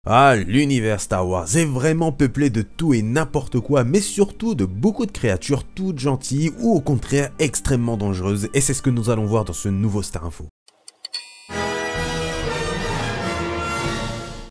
Ah, l'univers Star Wars est vraiment peuplé de tout et n'importe quoi, mais surtout de beaucoup de créatures toutes gentilles ou au contraire extrêmement dangereuses, et c'est ce que nous allons voir dans ce nouveau Star Info.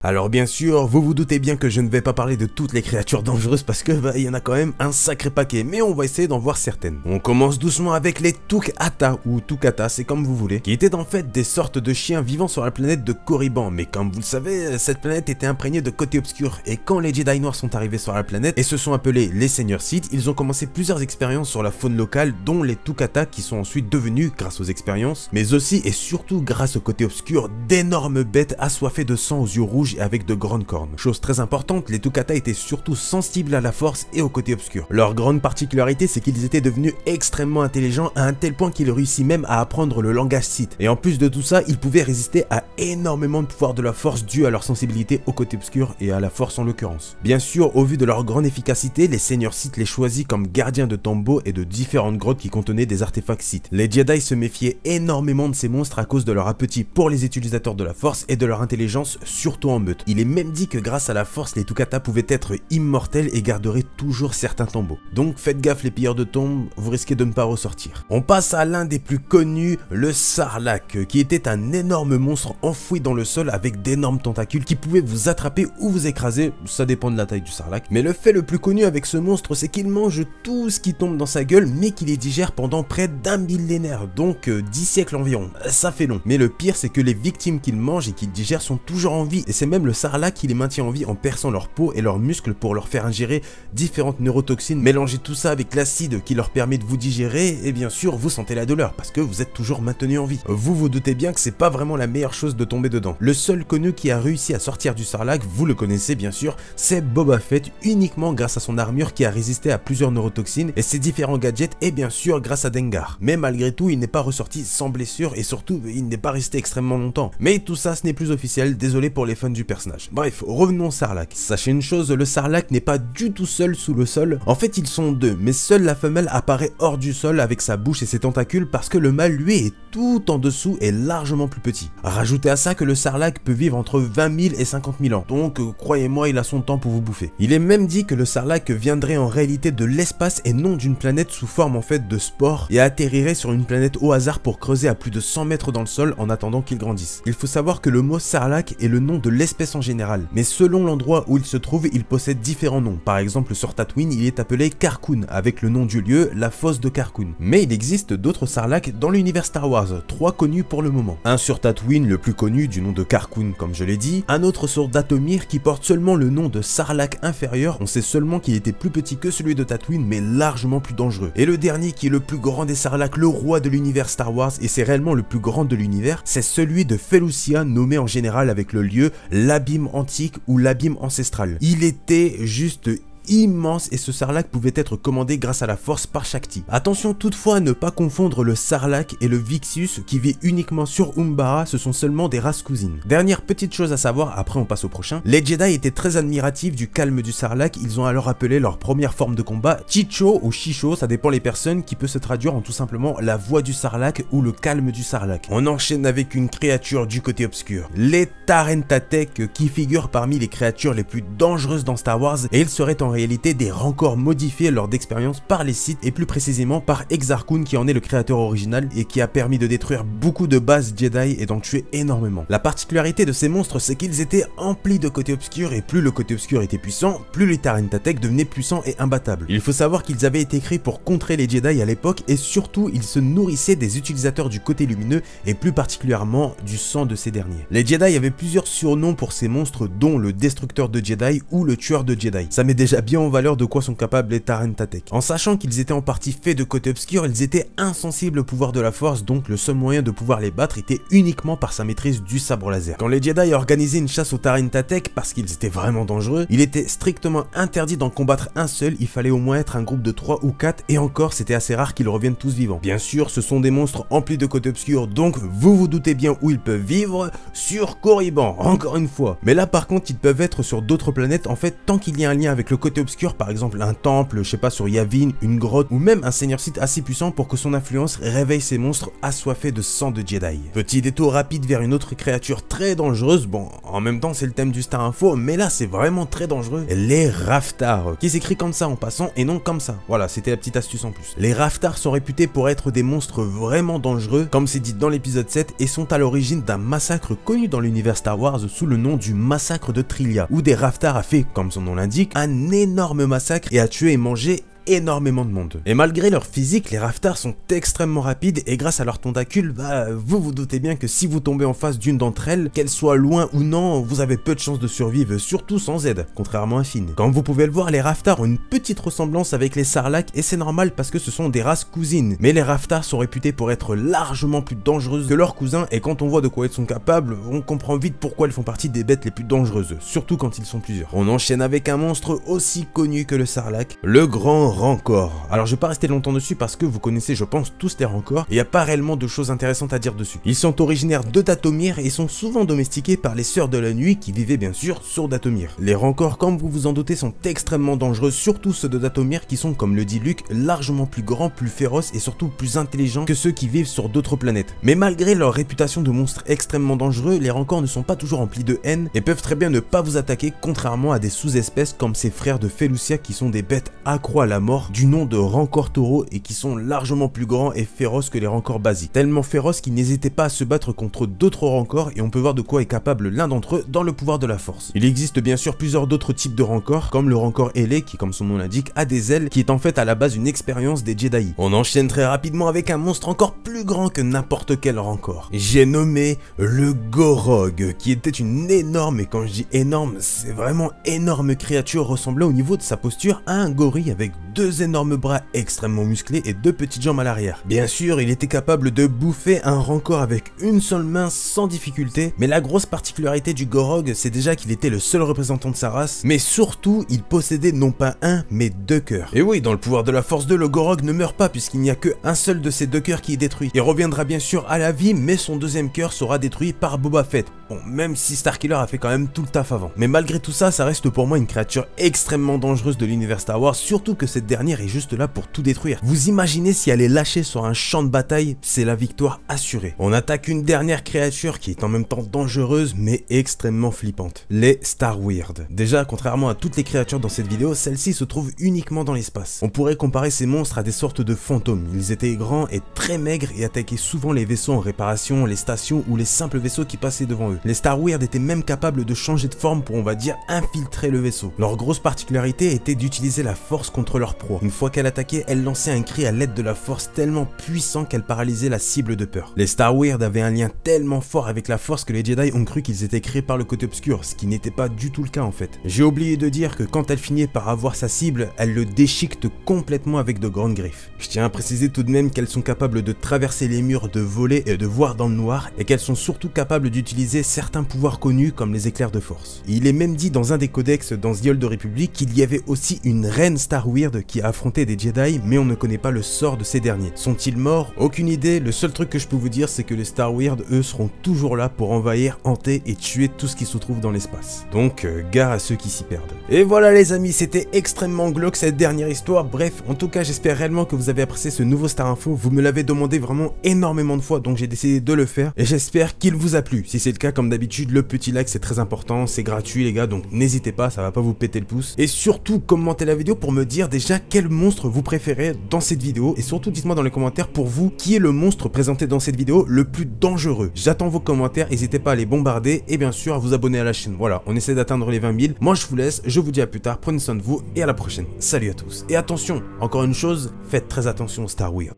Alors bien sûr, vous vous doutez bien que je ne vais pas parler de toutes les créatures dangereuses parce que il y en a quand même un sacré paquet, mais on va essayer d'en voir certaines. On commence doucement avec les Tuk-Hata, ou Tuk-Hata, c'est comme vous voulez, qui étaient en fait des sortes de chiens vivant sur la planète de Korriban, mais comme vous le savez, cette planète était imprégnée de côté obscur, et quand les Jedi Noirs sont arrivés sur la planète et se sont appelés les Seigneurs Sith, ils ont commencé plusieurs expériences sur la faune locale, dont les Tuk-Hata qui sont ensuite devenus, grâce aux expériences, mais aussi et surtout grâce au côté obscur, d'énormes bêtes assoiffées de sang aux yeux rouges et avec de grandes cornes. Chose très importante, les Tuk-Hata étaient surtout sensibles à la force et au côté obscur. Leur grande particularité, c'est qu'ils étaient devenus extrêmement intelligents à un tel point qu'ils réussissent même à apprendre le langage Sith. Et en plus de tout ça, ils pouvaient résister à énormément de pouvoir de la force dû à leur sensibilité au côté obscur et à la force en l'occurrence. Bien sûr, au vu de leur grande efficacité, les Seigneurs Sith les choisissent comme gardiens de tombeaux et de différentes grottes qui contenaient des artefacts Sith. Les Jedi se méfiaient énormément de ces monstres à cause de leur appétit pour les utilisateurs de la force et de leur intelligence, surtout en meute. Il est même dit que grâce à la force, les Tuk-Hata pouvaient être immortels et garderaient toujours certains tombeaux. Donc faites gaffe les pilleurs de tombes, vous risquez de ne pas ressortir. On passe à l'un des plus connus, le Sarlacc, qui était un énorme monstre enfoui dans le sol avec d'énormes tentacules qui pouvaient vous attraper ou vous écraser, ça dépend de la taille du Sarlacc. Mais le fait le plus connu avec ce monstre, c'est qu'il mange tout ce qui tombe dans sa gueule, mais qu'il les digère pendant près d'un millénaire, donc 10 siècles environ. Ça fait long. Mais le pire, c'est que les victimes qu'il mange et qu'il digère sont toujours en vie, et c'est même le Sarlacc qui les maintient en vie en perçant leur peau et leurs muscles pour leur faire ingérer différentes neurotoxines. Mélangez tout ça avec l'acide qui leur permet de vous digérer et bien sûr vous sentez la douleur parce que vous êtes toujours maintenu en vie. Vous vous doutez bien que c'est pas vraiment la meilleure chose de tomber dedans. Le seul connu qui a réussi à sortir du Sarlacc, vous le connaissez bien sûr, c'est Boba Fett, uniquement grâce à son armure qui a résisté à plusieurs neurotoxines et ses différents gadgets et bien sûr grâce à Dengar. Mais malgré tout il n'est pas ressorti sans blessure et surtout il n'est pas resté extrêmement longtemps. Mais tout ça ce n'est plus officiel, désolé pour les fans du personnage. Bref, revenons au Sarlacc. Sachez une chose, le Sarlacc n'est pas du tout seul sous le sol. En fait, ils sont deux, mais seule la femelle apparaît hors du sol avec sa bouche et ses tentacules parce que le mâle, lui, est tout en dessous et largement plus petit. Rajoutez à ça que le Sarlacc peut vivre entre 20 000 et 50 000 ans, donc croyez-moi, il a son temps pour vous bouffer. Il est même dit que le Sarlacc viendrait en réalité de l'espace et non d'une planète sous forme en fait de spore et atterrirait sur une planète au hasard pour creuser à plus de 100 mètres dans le sol en attendant qu'il grandisse. Il faut savoir que le mot Sarlacc est le nom de l'espèce en général, mais selon l'endroit où il se trouve, il possède différents noms. Par exemple, sur Tatooine, il est appelé Carkoon, avec le nom du lieu, la fosse de Carkoon. Mais il existe d'autres Sarlacc dans l'univers Star Wars, 3 connus pour le moment. Un sur Tatooine, le plus connu, du nom de Carkoon, comme je l'ai dit. Un autre sur Dathomir, qui porte seulement le nom de Sarlacc inférieur. On sait seulement qu'il était plus petit que celui de Tatooine, mais largement plus dangereux. Et le dernier, qui est le plus grand des Sarlacc, le roi de l'univers Star Wars, et c'est réellement le plus grand de l'univers, c'est celui de Felucia, nommé en général avec le lieu l'abîme antique ou l'abîme ancestral. Il était juste immense et ce Sarlacc pouvait être commandé grâce à la force par Shakti. Attention toutefois à ne pas confondre le Sarlacc et le Vixus qui vit uniquement sur Umbara, ce sont seulement des races cousines. Dernière petite chose à savoir, après on passe au prochain, les Jedi étaient très admiratifs du calme du Sarlacc, ils ont alors appelé leur première forme de combat Chicho ou Chicho, ça dépend les personnes, qui peut se traduire en tout simplement la voix du Sarlacc ou le calme du Sarlacc. On enchaîne avec une créature du côté obscur, les Tarentatech, qui figurent parmi les créatures les plus dangereuses dans Star Wars et ils seraient en réalité des rancors modifiés lors d'expériences par les Sith et plus précisément par Exar Kun qui en est le créateur original et qui a permis de détruire beaucoup de bases Jedi et d'en tuer énormément. La particularité de ces monstres, c'est qu'ils étaient emplis de côté obscur et plus le côté obscur était puissant, plus les Tarentatech devenaient puissants et imbattables. Il faut savoir qu'ils avaient été créés pour contrer les Jedi à l'époque et surtout ils se nourrissaient des utilisateurs du côté lumineux et plus particulièrement du sang de ces derniers. Les Jedi avaient plusieurs surnoms pour ces monstres dont le destructeur de Jedi ou le tueur de Jedi. Ça met déjà bien en valeur de quoi sont capables les Tarentatech. En sachant qu'ils étaient en partie faits de côté obscur, ils étaient insensibles au pouvoir de la force, donc le seul moyen de pouvoir les battre était uniquement par sa maîtrise du sabre laser. Quand les Jedi organisaient une chasse aux Tarentatech parce qu'ils étaient vraiment dangereux, il était strictement interdit d'en combattre un seul, il fallait au moins être un groupe de 3 ou 4 et encore c'était assez rare qu'ils reviennent tous vivants. Bien sûr, ce sont des monstres emplis de côté obscur, donc vous vous doutez bien où ils peuvent vivre, sur Korriban, encore une fois. Mais là par contre, ils peuvent être sur d'autres planètes en fait tant qu'il y a un lien avec le côté côté obscur, par exemple un temple, je sais pas, sur Yavin, une grotte, ou même un seigneur Sith assez puissant pour que son influence réveille ces monstres assoiffés de sang de Jedi. Petit détour rapide vers une autre créature très dangereuse, bon, en même temps c'est le thème du Star Info, mais là c'est vraiment très dangereux, les Raftars, qui s'écrit comme ça en passant et non comme ça. Voilà, c'était la petite astuce en plus. Les Raftars sont réputés pour être des monstres vraiment dangereux, comme c'est dit dans l'épisode 7, et sont à l'origine d'un massacre connu dans l'univers Star Wars sous le nom du massacre de Trilia, où des Raftars a fait, comme son nom l'indique, un énorme massacre et a tué et mangé énormément de monde. Et malgré leur physique, les Raftars sont extrêmement rapides et grâce à leurs tentacules, vous vous doutez bien que si vous tombez en face d'une d'entre elles, qu'elle soit loin ou non, vous avez peu de chances de survivre, surtout sans aide, contrairement à Finn. Comme vous pouvez le voir, les Raftars ont une petite ressemblance avec les Sarlacc et c'est normal parce que ce sont des races cousines. Mais les Raftars sont réputés pour être largement plus dangereuses que leurs cousins et quand on voit de quoi ils sont capables, on comprend vite pourquoi ils font partie des bêtes les plus dangereuses, surtout quand ils sont plusieurs. On enchaîne avec un monstre aussi connu que le Sarlacc, le grand Rancor. Alors je vais pas rester longtemps dessus parce que vous connaissez je pense tous les Rancors et il n'y a pas réellement de choses intéressantes à dire dessus. Ils sont originaires de Dathomir et sont souvent domestiqués par les Sœurs de la Nuit qui vivaient bien sûr sur Dathomir. Les Rancors, comme vous vous en doutez, sont extrêmement dangereux, surtout ceux de Dathomir qui sont, comme le dit Luke, largement plus grands, plus féroces et surtout plus intelligents que ceux qui vivent sur d'autres planètes. Mais malgré leur réputation de monstres extrêmement dangereux, les Rancors ne sont pas toujours remplis de haine et peuvent très bien ne pas vous attaquer, contrairement à des sous-espèces comme ces frères de Felucia qui sont des bêtes accro à la mort du nom de Rancor Taureau et qui sont largement plus grands et féroces que les Rancors basiques. Tellement féroces qu'ils n'hésitaient pas à se battre contre d'autres Rancors et on peut voir de quoi est capable l'un d'entre eux dans le pouvoir de la force. Il existe bien sûr plusieurs d'autres types de Rancors comme le Rancor ailé qui, comme son nom l'indique, a des ailes qui est en fait à la base une expérience des Jedi. On enchaîne très rapidement avec un monstre encore plus grand que n'importe quel Rancor. J'ai nommé le Gorog qui était une énorme, et quand je dis énorme, c'est vraiment énorme créature ressemblant au niveau de sa posture à un gorille avec deux énormes bras extrêmement musclés et deux petites jambes à l'arrière. Bien sûr, il était capable de bouffer un Rancor avec une seule main sans difficulté, mais la grosse particularité du Gorog, c'est déjà qu'il était le seul représentant de sa race, mais surtout, il possédait non pas un, mais deux cœurs. Et oui, dans le pouvoir de la Force 2, le Gorog ne meurt pas puisqu'il n'y a que un seul de ces deux cœurs qui est détruit. Il reviendra bien sûr à la vie, mais son deuxième cœur sera détruit par Boba Fett. Bon, même si Starkiller a fait quand même tout le taf avant. Mais malgré tout ça, ça reste pour moi une créature extrêmement dangereuse de l'univers Star Wars, surtout que cette dernière est juste là pour tout détruire. Vous imaginez si elle est lâchée sur un champ de bataille, c'est la victoire assurée. On attaque une dernière créature qui est en même temps dangereuse mais extrêmement flippante. Les Star Weird. Déjà, contrairement à toutes les créatures dans cette vidéo, celle-ci se trouve uniquement dans l'espace. On pourrait comparer ces monstres à des sortes de fantômes. Ils étaient grands et très maigres et attaquaient souvent les vaisseaux en réparation, les stations ou les simples vaisseaux qui passaient devant eux. Les Star Weird étaient même capables de changer de forme pour, on va dire, infiltrer le vaisseau. Leur grosse particularité était d'utiliser la force contre leur proie. Une fois qu'elle attaquait, elle lançait un cri à l'aide de la force tellement puissant qu'elle paralysait la cible de peur. Les Star Weird avaient un lien tellement fort avec la force que les Jedi ont cru qu'ils étaient créés par le côté obscur, ce qui n'était pas du tout le cas en fait. J'ai oublié de dire que quand elle finit par avoir sa cible, elle le déchiquette complètement avec de grandes griffes. Je tiens à préciser tout de même qu'elles sont capables de traverser les murs, de voler et de voir dans le noir, et qu'elles sont surtout capables d'utiliser certains pouvoirs connus comme les éclairs de force. Il est même dit dans un des codex dans The Old Republic qu'il y avait aussi une reine Star Weird qui a affronté des Jedi, mais on ne connaît pas le sort de ces derniers. Sont-ils morts? Aucune idée, le seul truc que je peux vous dire c'est que les Star Weird, eux, seront toujours là pour envahir, hanter et tuer tout ce qui se trouve dans l'espace. Donc, gare à ceux qui s'y perdent. Et voilà les amis, c'était extrêmement glauque cette dernière histoire. Bref, en tout cas, j'espère réellement que vous avez apprécié ce nouveau Star Info. Vous me l'avez demandé vraiment énormément de fois, donc j'ai décidé de le faire. Et j'espère qu'il vous a plu. Si c'est le cas, comme d'habitude, le petit like c'est très important, c'est gratuit les gars, donc n'hésitez pas, ça va pas vous péter le pouce. Et surtout, commentez la vidéo pour me dire déjà quel monstre vous préférez dans cette vidéo. Et surtout, dites-moi dans les commentaires pour vous, qui est le monstre présenté dans cette vidéo le plus dangereux. J'attends vos commentaires, n'hésitez pas à les bombarder et bien sûr à vous abonner à la chaîne. Voilà, on essaie d'atteindre les 20 000. Moi je vous laisse, je vous dis à plus tard, prenez soin de vous et à la prochaine. Salut à tous. Et attention, encore une chose, faites très attention aux Star Weird.